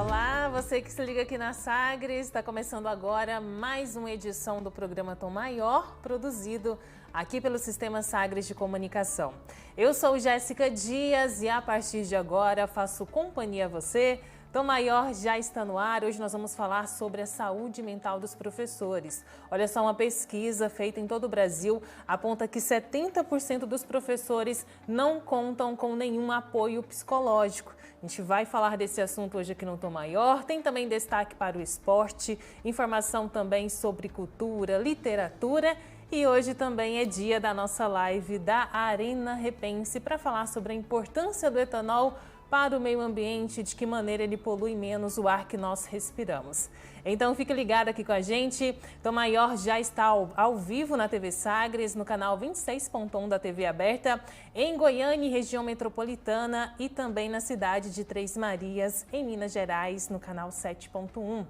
Olá, você que se liga aqui na Sagres, está começando agora mais uma edição do programa Tom Maior, produzido aqui pelo Sistema Sagres de Comunicação. Eu sou Jéssica Dias e a partir de agora faço companhia a você. Tom Maior já está no ar. Hoje nós vamos falar sobre a saúde mental dos professores. Olha só, uma pesquisa feita em todo o Brasil aponta que 70% dos professores não contam com nenhum apoio psicológico. A gente vai falar desse assunto hoje aqui no Tom Maior. Tem também destaque para o esporte, informação também sobre cultura, literatura. E hoje também é dia da nossa live da Arena Repense para falar sobre a importância do etanol para o meio ambiente, de que maneira ele polui menos o ar que nós respiramos. Então fique ligado aqui com a gente. Tom Maior já está ao vivo na TV Sagres, no canal 26.1 da TV aberta, em Goiânia e região metropolitana e também na cidade de Três Marias, em Minas Gerais, no canal 7.1.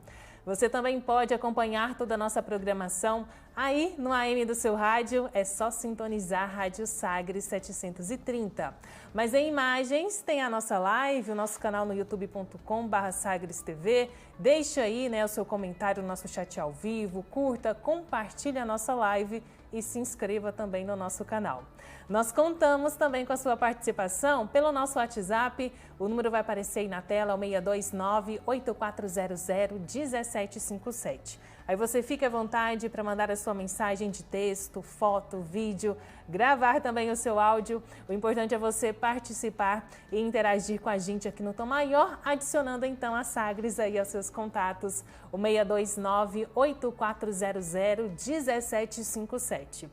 Você também pode acompanhar toda a nossa programação aí no AM do seu rádio, é só sintonizar Rádio Sagres 730. Mas em imagens tem a nossa live, o nosso canal no youtube.com/SagresTV. Deixa aí o seu comentário no nosso chat ao vivo, curta, compartilhe a nossa live e se inscreva também no nosso canal. Nós contamos também com a sua participação pelo nosso WhatsApp. O número vai aparecer aí na tela, o 629-8400-1757. Aí você fica à vontade para mandar a sua mensagem de texto, foto, vídeo, gravar também o seu áudio. O importante é você participar e interagir com a gente aqui no Tom Maior, adicionando então a Sagres aí aos seus contatos, o 629-8400-1757.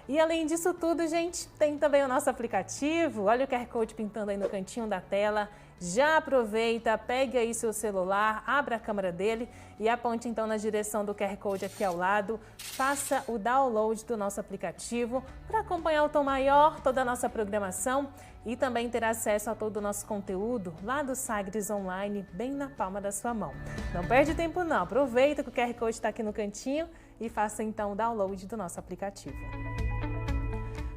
E além disso tudo, gente, tem também o nosso aplicativo. Olha o QR Code pintando aí no cantinho da tela. Já aproveita, pegue aí seu celular, abra a câmera dele e aponte então na direção do QR Code aqui ao lado. Faça o download do nosso aplicativo para acompanhar o Tom Maior, toda a nossa programação e também ter acesso a todo o nosso conteúdo lá do Sagres Online, bem na palma da sua mão. Não perde tempo não, aproveita que o QR Code está aqui no cantinho e faça então o download do nosso aplicativo.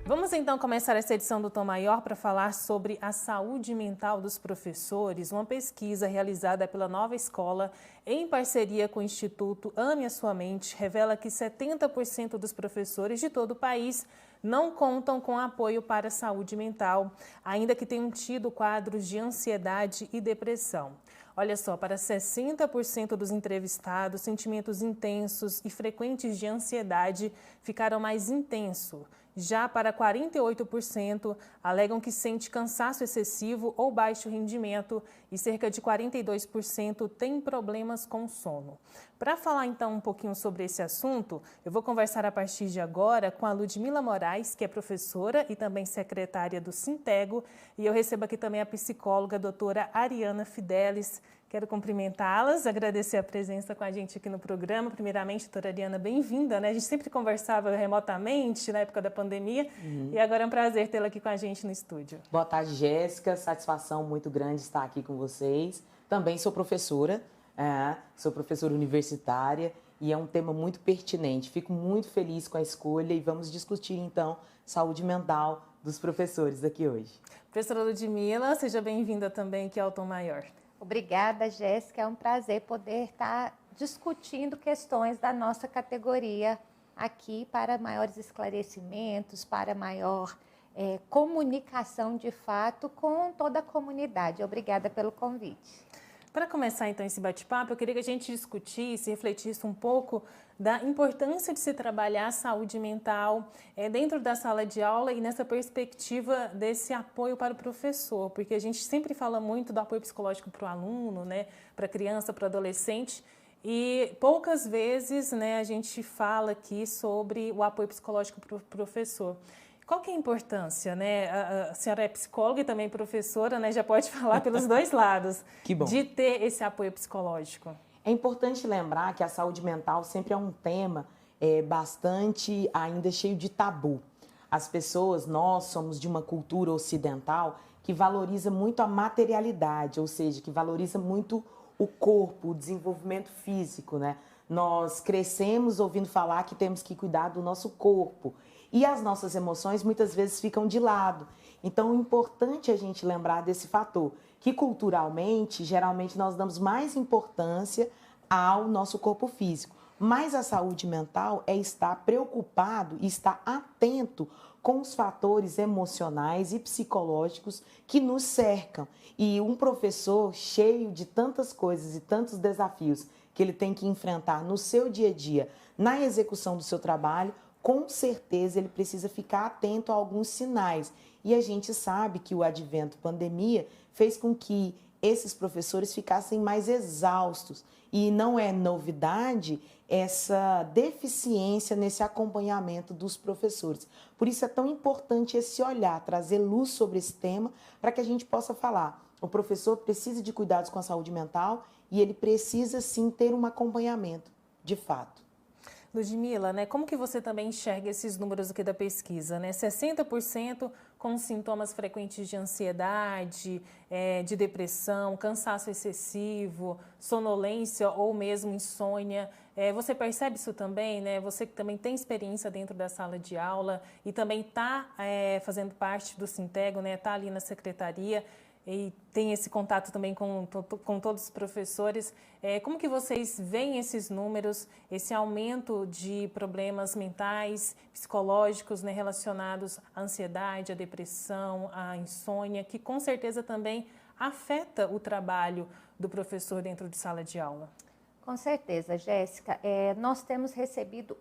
Vamos então começar essa edição do Tom Maior para falar sobre a saúde mental dos professores. Uma pesquisa realizada pela Nova Escola em parceria com o Instituto Ame a Sua Mente revela que 70% dos professores de todo o país não contam com apoio para a saúde mental, ainda que tenham tido quadros de ansiedade e depressão. Olha só, para 60% dos entrevistados, sentimentos intensos e frequentes de ansiedade ficaram mais intensos. Já para 48%, alegam que sente cansaço excessivo ou baixo rendimento e cerca de 42% têm problemas com sono. Para falar então um pouquinho sobre esse assunto, eu vou conversar a partir de agora com a Ludmila Moraes, que é professora e também secretária do Sintego, e eu recebo aqui também a psicóloga a doutora Ariana Fidelis. Quero cumprimentá-las, agradecer a presença com a gente aqui no programa. Primeiramente, doutora Ariana, bem-vinda, né? A gente sempre conversava remotamente na época da pandemia e agora é um prazer tê-la aqui com a gente no estúdio. Boa tarde, Jéssica. Satisfação muito grande estar aqui com vocês. Também sou professora universitária e é um tema muito pertinente. Fico muito feliz com a escolha e vamos discutir, então, saúde mental dos professores aqui hoje. Professora Ludmila, seja bem-vinda também aqui ao Tom Maior. Obrigada, Jéssica. É um prazer poder estar discutindo questões da nossa categoria aqui para maiores esclarecimentos, para maior comunicação de fato com toda a comunidade. Obrigada pelo convite. Para começar então esse bate-papo, eu queria que a gente discutisse, refletisse um pouco da importância de se trabalhar a saúde mental dentro da sala de aula e nessa perspectiva desse apoio para o professor, porque a gente sempre fala muito do apoio psicológico para o aluno, né, para a criança, para o adolescente, e poucas vezes a gente fala aqui sobre o apoio psicológico para o professor. Qual que é a importância, né? A senhora é psicóloga e também professora, né? Já pode falar pelos dois lados. Que bom. De ter esse apoio psicológico. É importante lembrar que a saúde mental sempre é um tema bastante ainda cheio de tabu. As pessoas, nós somos de uma cultura ocidental que valoriza muito a materialidade, ou seja, que valoriza muito o corpo, o desenvolvimento físico, né? Nós crescemos ouvindo falar que temos que cuidar do nosso corpo. E as nossas emoções muitas vezes ficam de lado. Então, é importante a gente lembrar desse fator, que culturalmente, geralmente, nós damos mais importância ao nosso corpo físico. Mas a saúde mental é estar preocupado e estar atento com os fatores emocionais e psicológicos que nos cercam. E um professor cheio de tantas coisas e tantos desafios que ele tem que enfrentar no seu dia a dia, na execução do seu trabalho, com certeza ele precisa ficar atento a alguns sinais. E a gente sabe que o advento pandemia fez com que esses professores ficassem mais exaustos. E não é novidade essa deficiência nesse acompanhamento dos professores. Por isso é tão importante esse olhar, trazer luz sobre esse tema, para que a gente possa falar. O professor precisa de cuidados com a saúde mental e ele precisa sim ter um acompanhamento, de fato. Ludmila, né, como que você também enxerga esses números aqui da pesquisa, né? 60% com sintomas frequentes de ansiedade, de depressão, cansaço excessivo, sonolência ou mesmo insônia. Você percebe isso também, né? Você que também tem experiência dentro da sala de aula e também está fazendo parte do Sintego, né? Está ali na secretaria e tem esse contato também com todos os professores. Como que vocês veem esses números, esse aumento de problemas mentais, psicológicos, né, relacionados à ansiedade, à depressão, à insônia, que com certeza também afeta o trabalho do professor dentro de sala de aula? Com certeza, Jéssica. Nós temos recebido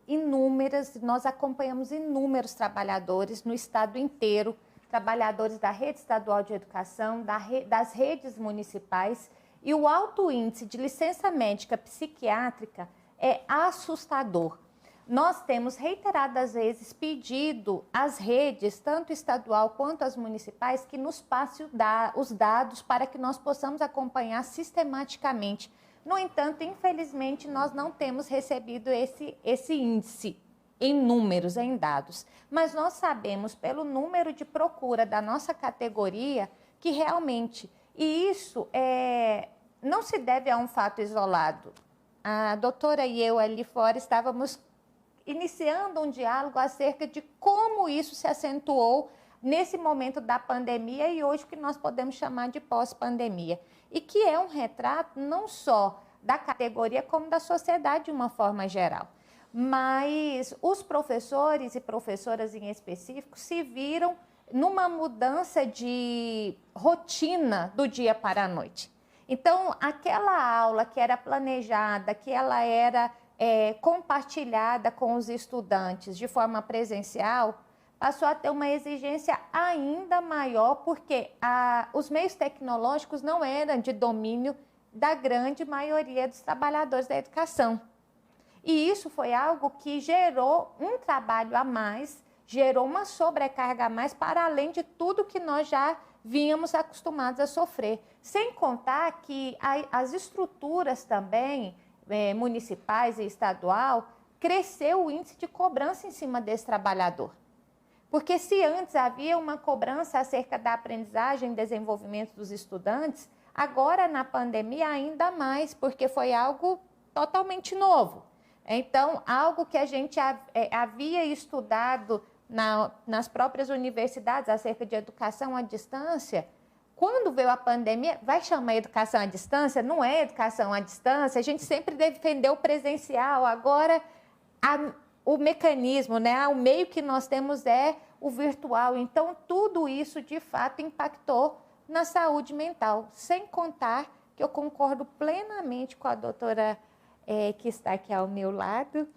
nós acompanhamos inúmeros trabalhadores no estado inteiro, trabalhadores da rede estadual de educação, das redes municipais, e o alto índice de licença médica psiquiátrica é assustador. Nós temos reiteradas vezes pedido às redes, tanto estadual quanto as municipais, que nos passe os dados para que nós possamos acompanhar sistematicamente. No entanto, infelizmente, nós não temos recebido esse índice em números, em dados. Mas nós sabemos, pelo número de procura da nossa categoria, que realmente, e isso não se deve a um fato isolado. A doutora e eu ali fora estávamos iniciando um diálogo acerca de como isso se acentuou nesse momento da pandemia e hoje o que nós podemos chamar de pós-pandemia. E que é um retrato não só da categoria, como da sociedade de uma forma geral. Mas os professores e professoras em específico se viram numa mudança de rotina do dia para a noite. Então, aquela aula que era planejada, que ela era compartilhada com os estudantes de forma presencial, passou a ter uma exigência ainda maior, porque os meios tecnológicos não eram de domínio da grande maioria dos trabalhadores da educação. E isso foi algo que gerou um trabalho a mais, gerou uma sobrecarga a mais, para além de tudo que nós já vínhamos acostumados a sofrer. Sem contar que as estruturas também, municipais e estadual, cresceu o índice de cobrança em cima desse trabalhador. Porque se antes havia uma cobrança acerca da aprendizagem e desenvolvimento dos estudantes, agora na pandemia ainda mais, porque foi algo totalmente novo. Então, algo que a gente havia estudado nas próprias universidades acerca de educação à distância, quando veio a pandemia, vai chamar educação à distância? Não é educação à distância, a gente sempre defendeu o presencial, agora o mecanismo, né, o meio que nós temos é o virtual. Então, tudo isso, de fato, impactou na saúde mental, sem contar que eu concordo plenamente com a doutora que está aqui ao meu lado,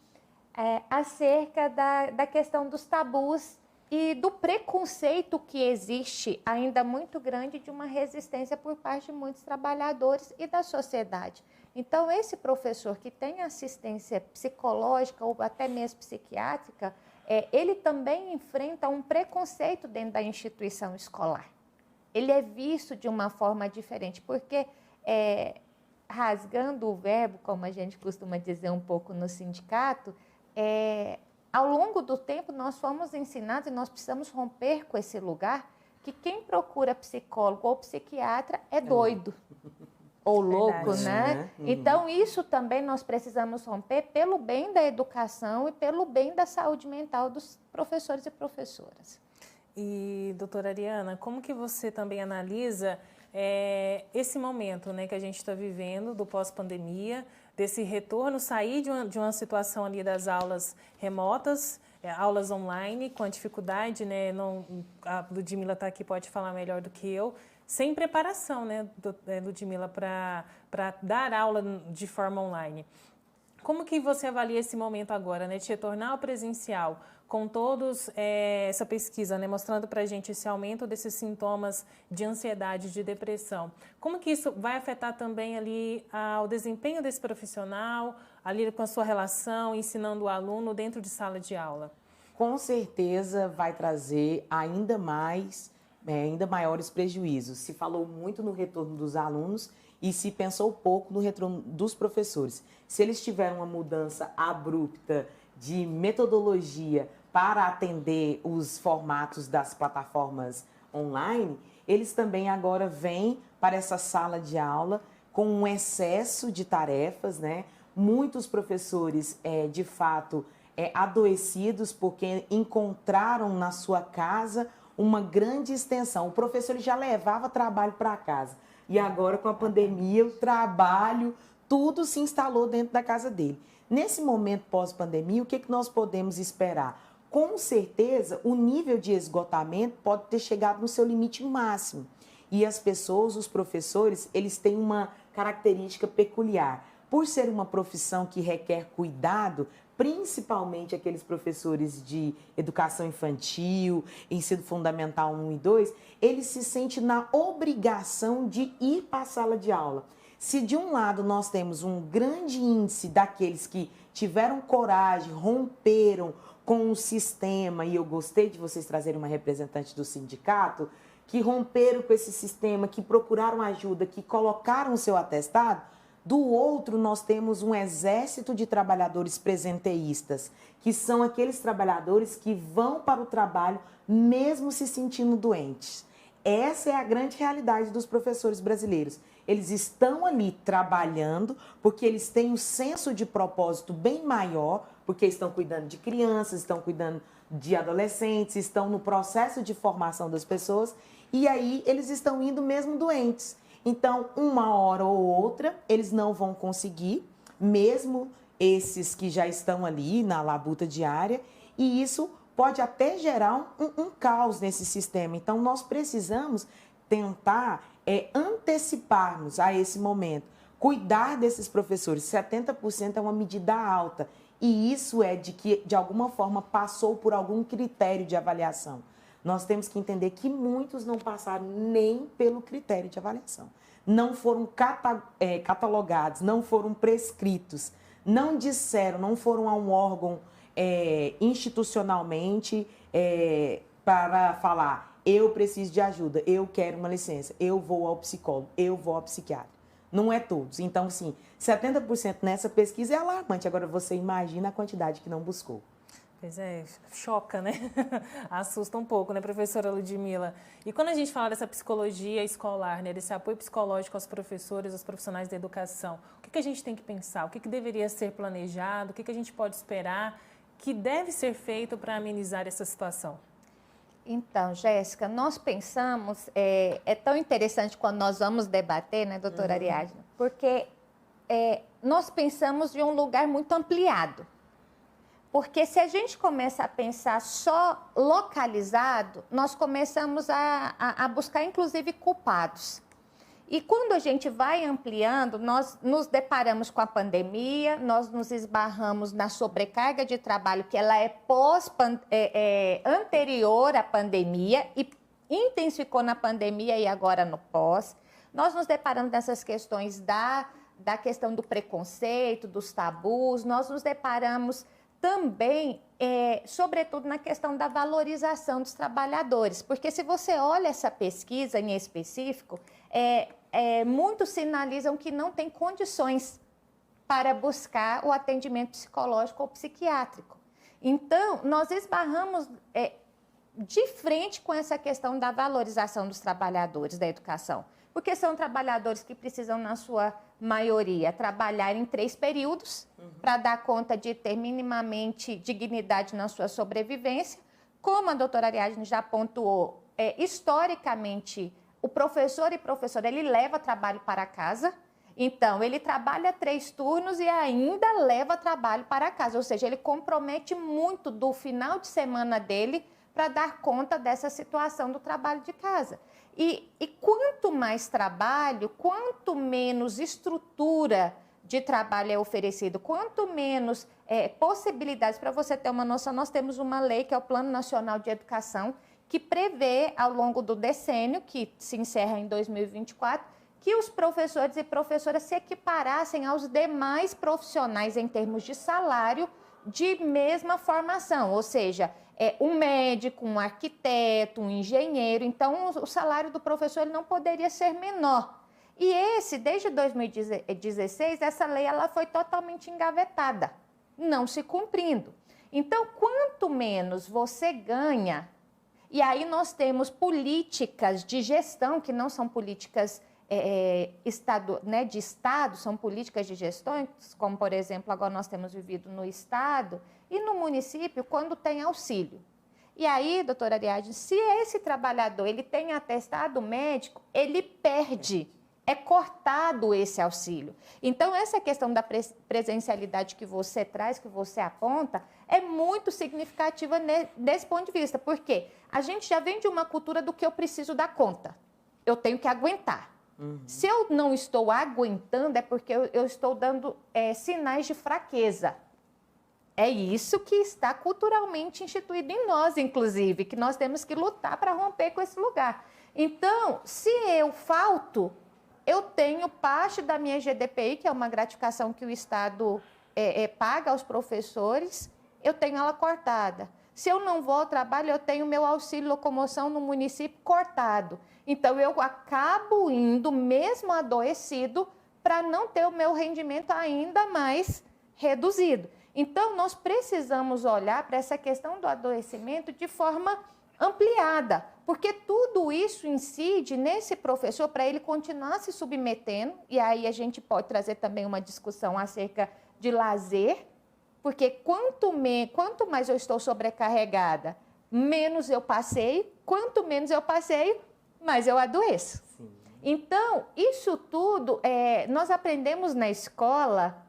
acerca da questão dos tabus e do preconceito que existe ainda muito grande de uma resistência por parte de muitos trabalhadores e da sociedade. Então, esse professor que tem assistência psicológica ou até mesmo psiquiátrica, ele também enfrenta um preconceito dentro da instituição escolar. Ele é visto de uma forma diferente, porque rasgando o verbo, como a gente costuma dizer um pouco no sindicato, ao longo do tempo nós fomos ensinados e nós precisamos romper com esse lugar que quem procura psicólogo ou psiquiatra é doido ou louco, né? Então isso também nós precisamos romper pelo bem da educação e pelo bem da saúde mental dos professores e professoras. E, doutora Ariana, como que você também analisa esse momento, né, que a gente está vivendo do pós-pandemia, desse retorno, sair de uma situação ali das aulas remotas, aulas online, com a dificuldade, né, a Ludmila está aqui, pode falar melhor do que eu, sem preparação, né, Ludmila, para dar aula de forma online. Como que você avalia esse momento agora, né, de retornar ao presencial, com todos essa pesquisa, né, mostrando para a gente esse aumento desses sintomas de ansiedade, de depressão? Como que isso vai afetar também ali o desempenho desse profissional, ali com a sua relação, ensinando o aluno dentro de sala de aula? Com certeza vai trazer ainda maiores prejuízos. Se falou muito no retorno dos alunos e se pensou pouco no retorno dos professores. Se eles tiverem uma mudança abrupta de metodologia para atender os formatos das plataformas online, eles também agora vêm para essa sala de aula com um excesso de tarefas, né? Muitos professores, de fato, adoecidos porque encontraram na sua casa uma grande extensão. O professor ele já levava trabalho para casa e agora com a pandemia o trabalho, tudo se instalou dentro da casa dele. Nesse momento pós-pandemia, o que nós podemos esperar? Com certeza, o nível de esgotamento pode ter chegado no seu limite máximo. E as pessoas, os professores, eles têm uma característica peculiar. Por ser uma profissão que requer cuidado, principalmente aqueles professores de educação infantil, ensino fundamental 1 e 2, eles se sentem na obrigação de ir para a sala de aula. Se de um lado nós temos um grande índice daqueles que tiveram coragem, romperam com o sistema, e eu gostei de vocês trazerem uma representante do sindicato, que romperam com esse sistema, que procuraram ajuda, que colocaram o seu atestado, do outro nós temos um exército de trabalhadores presenteístas, que são aqueles trabalhadores que vão para o trabalho mesmo se sentindo doentes. Essa é a grande realidade dos professores brasileiros. Eles estão ali trabalhando porque eles têm um senso de propósito bem maior, porque estão cuidando de crianças, estão cuidando de adolescentes, estão no processo de formação das pessoas e aí eles estão indo mesmo doentes. Então, uma hora ou outra, eles não vão conseguir, mesmo esses que já estão ali na labuta diária, e isso pode até gerar um caos nesse sistema. Então, nós precisamos tentar anteciparmos a esse momento, cuidar desses professores. 70% é uma medida alta, e isso é de que, de alguma forma, passou por algum critério de avaliação. Nós temos que entender que muitos não passaram nem pelo critério de avaliação. Não foram catalogados, não foram prescritos, não disseram, não foram a um órgão institucionalmente para falar, eu preciso de ajuda, eu quero uma licença, eu vou ao psicólogo, eu vou ao psiquiatra. Não é todos. Então, sim, 70% nessa pesquisa é alarmante. Agora, você imagina a quantidade que não buscou. Pois é, choca, né? Assusta um pouco, né, professora Ludmila? E quando a gente fala dessa psicologia escolar, né, desse apoio psicológico aos professores, aos profissionais da educação, o que a gente tem que pensar? O que deveria ser planejado? O que a gente pode esperar que deve ser feito para amenizar essa situação? Então, Jéssica, nós pensamos, é tão interessante quando nós vamos debater, né, doutora Ariadna, porque nós pensamos de um lugar muito ampliado. Porque se a gente começa a pensar só localizado, nós começamos a buscar, inclusive, culpados. E quando a gente vai ampliando, nós nos deparamos com a pandemia, nós nos esbarramos na sobrecarga de trabalho, que ela é anterior à pandemia e intensificou na pandemia e agora no pós. Nós nos deparamos nessas questões da questão do preconceito, dos tabus, nós nos deparamos também, sobretudo, na questão da valorização dos trabalhadores. Porque se você olha essa pesquisa em específico, muitos sinalizam que não tem condições para buscar o atendimento psicológico ou psiquiátrico. Então, nós esbarramos de frente com essa questão da valorização dos trabalhadores da educação. Porque são trabalhadores que precisam, na sua maioria, trabalhar em 3 períodos para dar conta de ter minimamente dignidade na sua sobrevivência, Como a doutora Ariadne já pontuou, historicamente, o professor e professora, ele leva trabalho para casa. Então, ele trabalha 3 turnos e ainda leva trabalho para casa, ou seja, ele compromete muito do final de semana dele para dar conta dessa situação do trabalho de casa. E quanto mais trabalho, quanto menos estrutura de trabalho é oferecido, quanto menos possibilidades, para você ter uma noção, nós temos uma lei que é o Plano Nacional de Educação, que prevê ao longo do decênio, que se encerra em 2024, que os professores e professoras se equiparassem aos demais profissionais em termos de salário de mesma formação, ou seja, um médico, um arquiteto, um engenheiro. Então, o salário do professor ele não poderia ser menor. E desde 2016, essa lei ela foi totalmente engavetada, não se cumprindo. Então, quanto menos você ganha, e aí nós temos políticas de gestão, que não são políticas de Estado, são políticas de gestão, como, por exemplo, agora nós temos vivido no Estado e no município, quando tem auxílio. E aí, doutora Ariadne, se esse trabalhador ele tem atestado médico, ele perde, é cortado esse auxílio. Então, essa questão da presencialidade que você traz, que você aponta, é muito significativa desse ponto de vista, porque a gente já vem de uma cultura do que eu preciso dar conta, eu tenho que aguentar. Se eu não estou aguentando, é porque eu estou dando sinais de fraqueza. É isso que está culturalmente instituído em nós, inclusive, que nós temos que lutar para romper com esse lugar. Então, se eu falto, eu tenho parte da minha GDPI, que é uma gratificação que o Estado paga aos professores, eu tenho ela cortada. Se eu não vou ao trabalho, eu tenho meu auxílio locomoção no município cortado. Então, eu acabo indo, mesmo adoecido, para não ter o meu rendimento ainda mais reduzido. Então, nós precisamos olhar para essa questão do adoecimento de forma ampliada, porque tudo isso incide nesse professor para ele continuar se submetendo, e aí a gente pode trazer também uma discussão acerca de lazer, porque quanto mais eu estou sobrecarregada, menos eu passeio, quanto menos eu passeio, mais eu adoeço. Sim. Então, isso tudo, nós aprendemos na escola,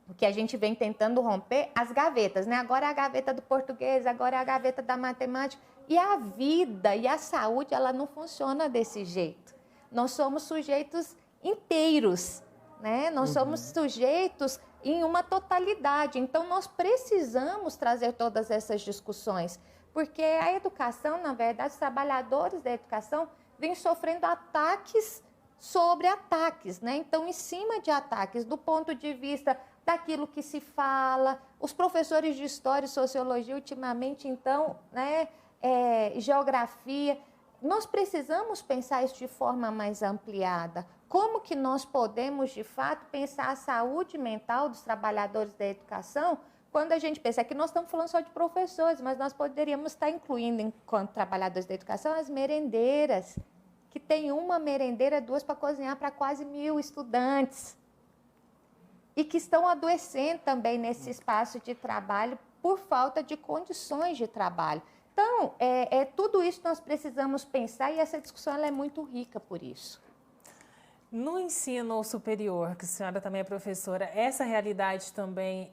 o que a gente vem tentando romper, as gavetas, né? Agora é a gaveta do português, agora é a gaveta da matemática. E a vida e a saúde, ela não funciona desse jeito. Nós somos sujeitos inteiros, né? Nós somos sujeitos em uma totalidade. Então, nós precisamos trazer todas essas discussões, porque a educação, na verdade, os trabalhadores da educação vêm sofrendo ataques sobre ataques, né? Então, em cima de ataques, do ponto de vista daquilo que se fala, os professores de História e Sociologia, ultimamente, então, né, Geografia, nós precisamos pensar isso de forma mais ampliada. Como que nós podemos, de fato, pensar a saúde mental dos trabalhadores da educação quando a gente pensa que nós estamos falando só de professores, mas nós poderíamos estar incluindo, enquanto trabalhadores da educação, as merendeiras, que tem uma merendeira, 2 para cozinhar para quase 1.000 estudantes e que estão adoecendo também nesse espaço de trabalho por falta de condições de trabalho. Então, tudo isso nós precisamos pensar e essa discussão ela é muito rica por isso. No ensino superior, que a senhora também é professora, essa realidade também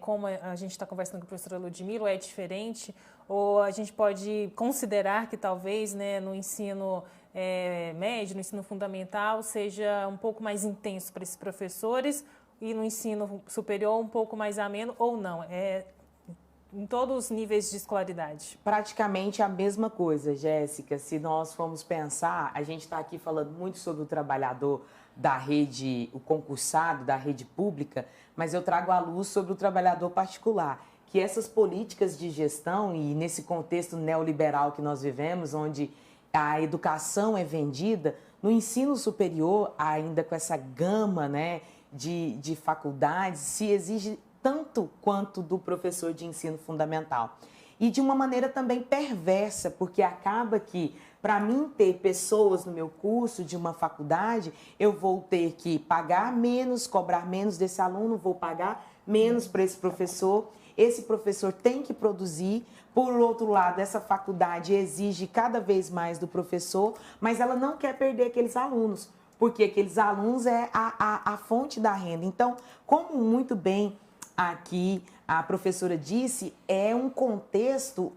como a gente está conversando com a professora Ludmila, é diferente? Ou a gente pode considerar que talvez, né, no ensino médio, no ensino fundamental, seja um pouco mais intenso para esses professores e no ensino superior um pouco mais ameno ou não? Em todos os níveis de escolaridade? Praticamente a mesma coisa, Jéssica. Se nós formos pensar, a gente está aqui falando muito sobre o trabalhador da rede, o concursado da rede pública, mas eu trago à luz sobre o trabalhador particular, que essas políticas de gestão e nesse contexto neoliberal que nós vivemos, onde a educação é vendida, no ensino superior, ainda com essa gama, né, de faculdades, se exige tanto quanto do professor de ensino fundamental. E de uma maneira também perversa, porque acaba que, para mim ter pessoas no meu curso de uma faculdade, eu vou ter que pagar menos, cobrar menos desse aluno, vou pagar menos para esse professor. esse professor tem que produzir. Por outro lado, essa faculdade exige cada vez mais do professor, mas ela não quer perder aqueles alunos, porque aqueles alunos é a fonte da renda. Então, como muito bem aqui a professora disse, é um contexto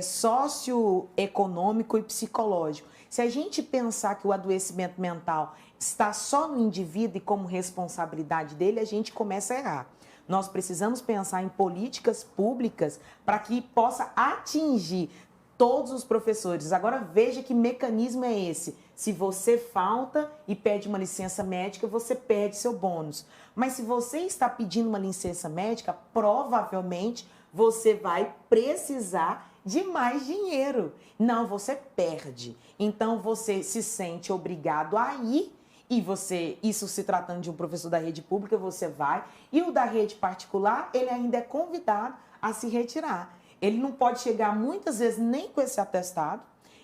socioeconômico e psicológico. Se a gente pensar que o adoecimento mental está só no indivíduo e como responsabilidade dele, a gente começa a errar. Nós precisamos pensar em políticas públicas para que possa atingir todos os professores. Agora veja que mecanismo é esse. Se você falta e pede uma licença médica, você perde seu bônus. Mas se você está pedindo uma licença médica, provavelmente você vai precisar de mais dinheiro. Não, você perde. Então você se sente obrigado a ir. E você, isso se tratando de um professor da rede pública, você vai. E o da rede particular, ele ainda é convidado a se retirar. Ele não pode chegar muitas vezes nem com esse atestado.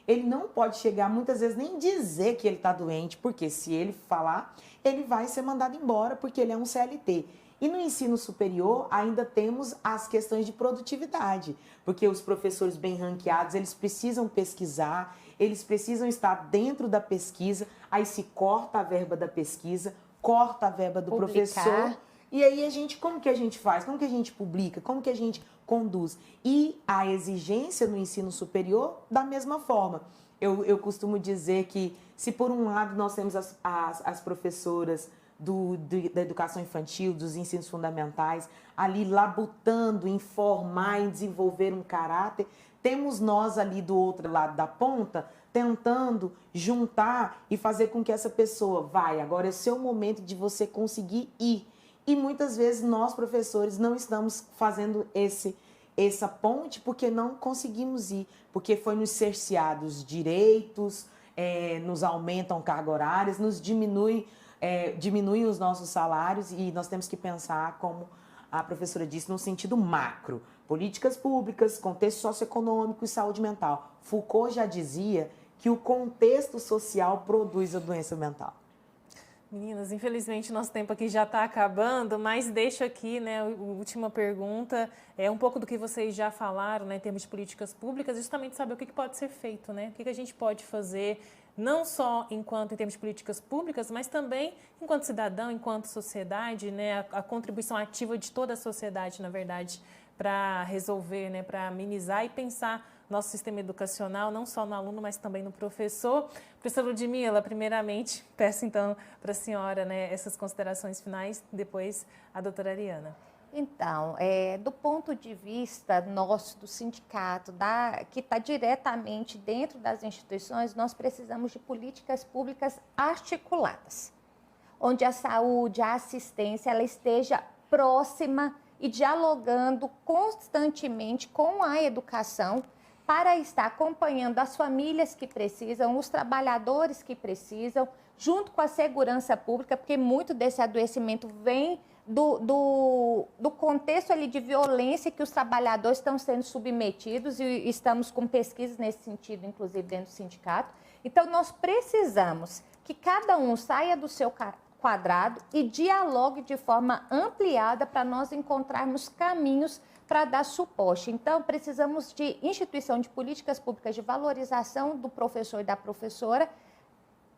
Ele não pode chegar muitas vezes nem dizer que ele está doente, porque se ele falar, ele vai ser mandado embora, porque ele é um CLT. E no ensino superior ainda temos as questões de produtividade, porque os professores bem ranqueados, eles precisam pesquisar, eles precisam estar dentro da pesquisa, aí se corta a verba da pesquisa, corta a verba do professor. E aí como que a gente faz? Como que a gente publica? Como que a gente conduz? E a exigência no ensino superior, da mesma forma. Eu costumo dizer que se por um lado nós temos as professoras da educação infantil, dos ensinos fundamentais, ali labutando em formar, em desenvolver um caráter, temos nós ali do outro lado da ponta, tentando juntar e fazer com que essa pessoa agora é o seu momento de você conseguir ir. E muitas vezes nós, professores, não estamos fazendo essa ponte porque não conseguimos ir, porque foi nos cerceados direitos, nos aumentam cargas horárias, nos diminuem os nossos salários, e nós temos que pensar, como a professora disse, no sentido macro. Políticas públicas, contexto socioeconômico e saúde mental. Foucault já dizia que o contexto social produz a doença mental. Meninas, infelizmente nosso tempo aqui já está acabando, mas deixo aqui, né, a última pergunta, um pouco do que vocês já falaram, né, em termos de políticas públicas, justamente saber o que pode ser feito, né, o que a gente pode fazer, não só em termos de políticas públicas, mas também enquanto cidadão, enquanto sociedade, né, a contribuição ativa de toda a sociedade, na verdade, para resolver, né, para amenizar e pensar nosso sistema educacional, não só no aluno, mas também no professor. Professora Ludmila, primeiramente, peço então para a senhora, né, essas considerações finais, depois a doutora Ariana. Então, do ponto de vista nosso, do sindicato, que está diretamente dentro das instituições, nós precisamos de políticas públicas articuladas, onde a saúde, a assistência, ela esteja próxima e dialogando constantemente com a educação, para estar acompanhando as famílias que precisam, os trabalhadores que precisam, junto com a segurança pública, porque muito desse adoecimento vem do contexto ali de violência que os trabalhadores estão sendo submetidos, e estamos com pesquisas nesse sentido, inclusive dentro do sindicato. Então, nós precisamos que cada um saia do seu quadrado e dialogue de forma ampliada para nós encontrarmos caminhos para dar suporte. Então, precisamos de instituição de políticas públicas de valorização do professor e da professora,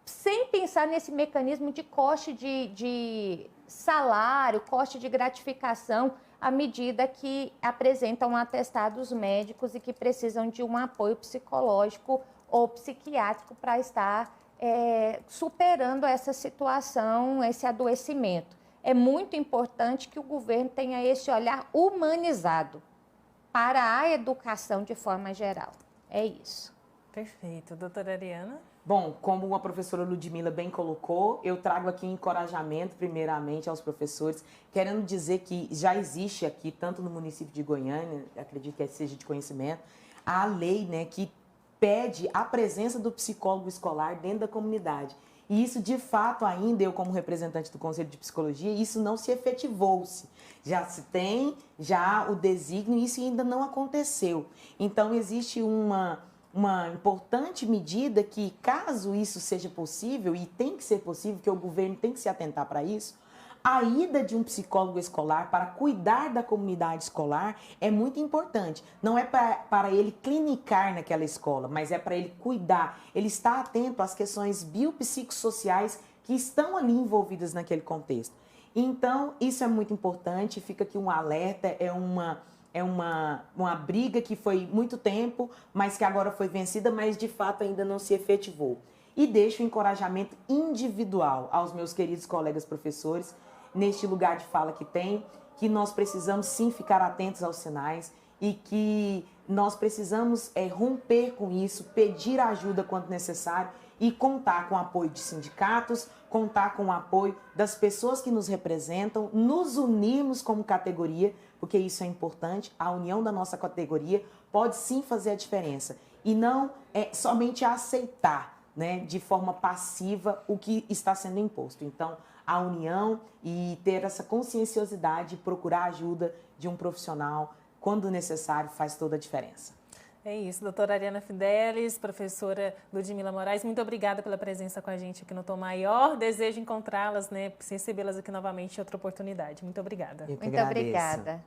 sem pensar nesse mecanismo de corte de salário, corte de gratificação, à medida que apresentam atestados médicos e que precisam de um apoio psicológico ou psiquiátrico para estar superando essa situação, esse adoecimento. É muito importante que o governo tenha esse olhar humanizado para a educação de forma geral. É isso. Perfeito. Doutora Ariana? Bom, como a professora Ludmila bem colocou, eu trago aqui encorajamento, primeiramente, aos professores, querendo dizer que já existe aqui, tanto no município de Goiânia, acredito que seja de conhecimento, a lei, né, que pede a presença do psicólogo escolar dentro da comunidade. E isso, de fato, ainda, eu como representante do Conselho de Psicologia, isso não se efetivou-se. Já se tem o desígnio e isso ainda não aconteceu. Então, existe uma importante medida que, caso isso seja possível, e tem que ser possível, que o governo tem que se atentar para isso, A ida de um psicólogo escolar para cuidar da comunidade escolar é muito importante. Não é para ele clinicar naquela escola, mas é para ele cuidar. Ele está atento às questões biopsicossociais que estão ali envolvidas naquele contexto. Então, isso é muito importante, fica aqui um alerta, é uma briga que foi muito tempo, mas que agora foi vencida, mas de fato ainda não se efetivou. E deixo o encorajamento individual aos meus queridos colegas professores, neste lugar de fala que tem, que nós precisamos sim ficar atentos aos sinais e que nós precisamos romper com isso, pedir ajuda quando necessário e contar com o apoio de sindicatos, contar com o apoio das pessoas que nos representam, nos unirmos como categoria, porque isso é importante, a união da nossa categoria pode sim fazer a diferença e não somente aceitar, né, de forma passiva o que está sendo imposto. Então, a união e ter essa conscienciosidade, procurar ajuda de um profissional, quando necessário, faz toda a diferença. É isso, doutora Ariana Fidelis, professora Ludmila Moraes, muito obrigada pela presença com a gente aqui no Tom Maior. Desejo encontrá-las, né, recebê-las aqui novamente em outra oportunidade. Muito obrigada. Eu que Muito agradeço. obrigada.